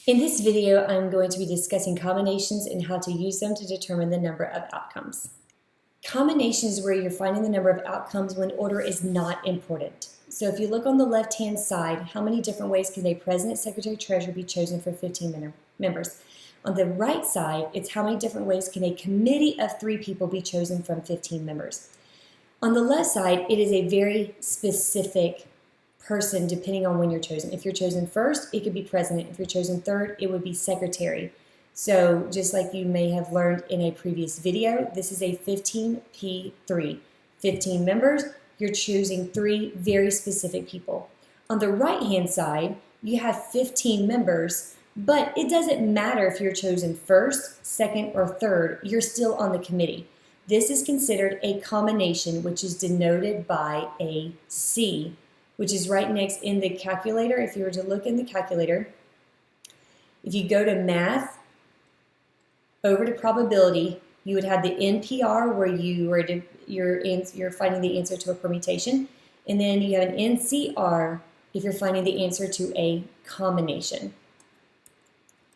In this video, I'm going to be discussing combinations and how to use them to determine the number of outcomes. Combinations is where you're finding the number of outcomes when order is not important. So if you look on the left-hand side, how many different ways can a president, secretary, treasurer be chosen for 15 members? On the right side, it's how many different ways can a committee of 3 people be chosen from 15 members. On the left side, it is a very specific person depending on when you're chosen. If you're chosen first, it could be president. If you're chosen third, it would be secretary. So just like you may have learned in a previous video, this is a 15P3. 15 members, you're choosing 3 very specific people. On the right-hand side, you have 15 members, but it doesn't matter if you're chosen first, second, or third, you're still on the committee. This is considered a combination, which is denoted by a C, which is right next in the calculator. If you were to look in the calculator, if you go to math, over to probability, you would have the NPR where you're finding the answer to a permutation, and then you have an NCR if you're finding the answer to a combination.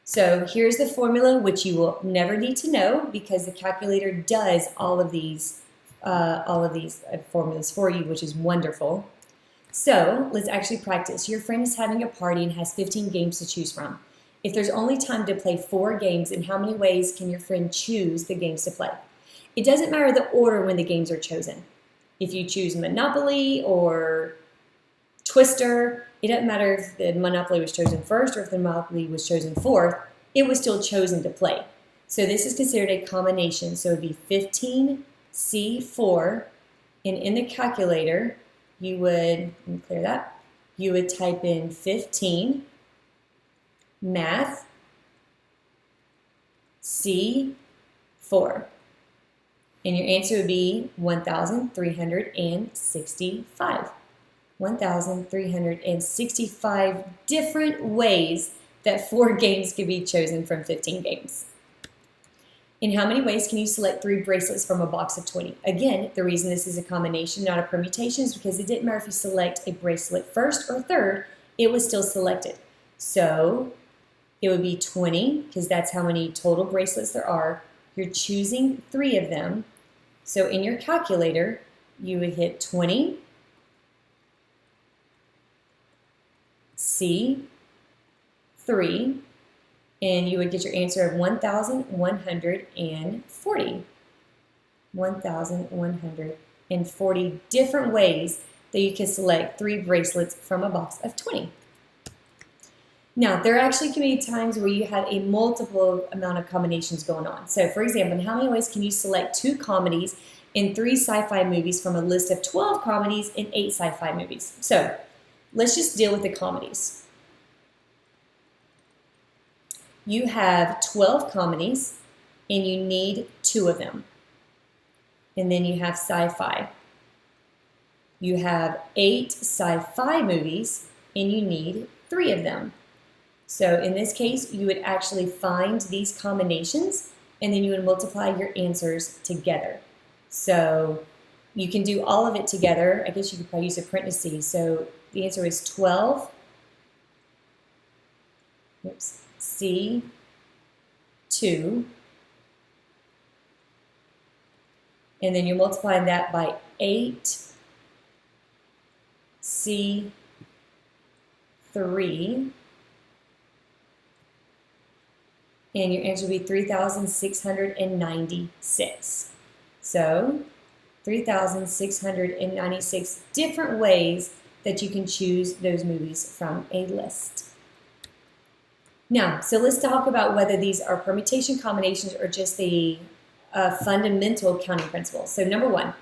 So here's the formula, which you will never need to know because the calculator does all of these formulas for you, which is wonderful. So let's actually practice. Your friend is having a party and has 15 games to choose from. If there's only time to play 4 games, in how many ways can your friend choose the games to play? It doesn't matter the order when the games are chosen. If you choose Monopoly or Twister, it doesn't matter if the Monopoly was chosen first or if the Monopoly was chosen fourth, it was still chosen to play. So this is considered a combination. So it would be 15C4, and in the calculator, you would, let me clear that, you would type in 15, math, C4. And your answer would be 1,365. 1,365 different ways that 4 games could be chosen from 15 games. In how many ways can you select 3 bracelets from a box of 20? Again, the reason this is a combination, not a permutation, is because it didn't matter if you select a bracelet first or third, it was still selected. So it would be 20, because that's how many total bracelets there are. You're choosing 3 of them. So in your calculator, you would hit 20, C3, and you would get your answer of 1,140. 1,140 different ways that you can select 3 bracelets from a box of 20. Now, there actually can be times where you have a multiple amount of combinations going on. So, for example, in how many ways can you select 2 comedies and 3 sci-fi movies from a list of 12 comedies and 8 sci-fi movies? So, let's just deal with the comedies. You have 12 comedies, and you need 2 of them. And then you have sci-fi. You have 8 sci-fi movies, and you need 3 of them. So in this case, you would actually find these combinations, and then you would multiply your answers together. So you can do all of it together. I guess you could probably use a print to see. So the answer is 12. Oops. C2, and then you're multiplying that by 8, C3, and your answer will be 3,696. So 3,696 different ways that you can choose those movies from a list. Now, so let's talk about whether these are permutation combinations or just the fundamental counting principles. So number 1,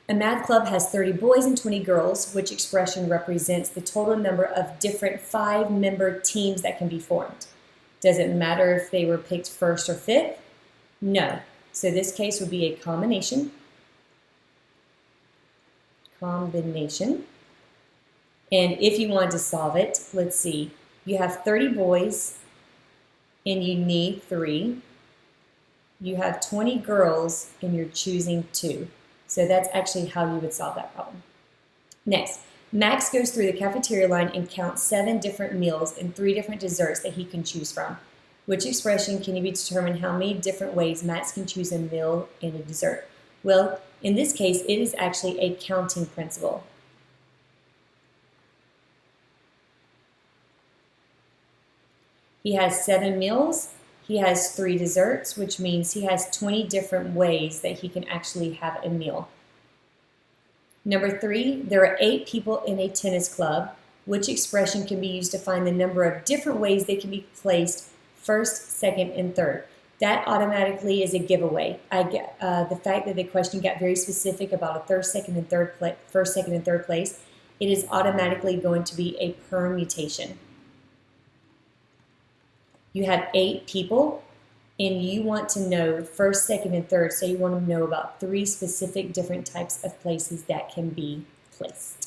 a math club has 30 boys and 20 girls. Which expression represents the total number of different 5-member teams that can be formed? Does it matter if they were picked first or fifth? No. So this case would be a combination. Combination. And if you wanted to solve it, let's see. You have 30 boys, and you need 3. You have 20 girls, and you're choosing 2. So that's actually how you would solve that problem. Next, Max goes through the cafeteria line and counts 7 different meals and 3 different desserts that he can choose from. Which expression can be determined how many different ways Max can choose a meal and a dessert? Well, in this case, it is actually a counting principle. He has 7 meals. He has 3 desserts, which means he has 20 different ways that he can actually have a meal. Number 3, there are 8 people in a tennis club. Which expression can be used to find the number of different ways they can be placed first, second, and third? That automatically is a giveaway. The fact that the question got very specific about a first, second, and third place, it is automatically going to be a permutation. You have 8 people, and you want to know first, second, and third, so you want to know about 3 specific different types of places that can be placed.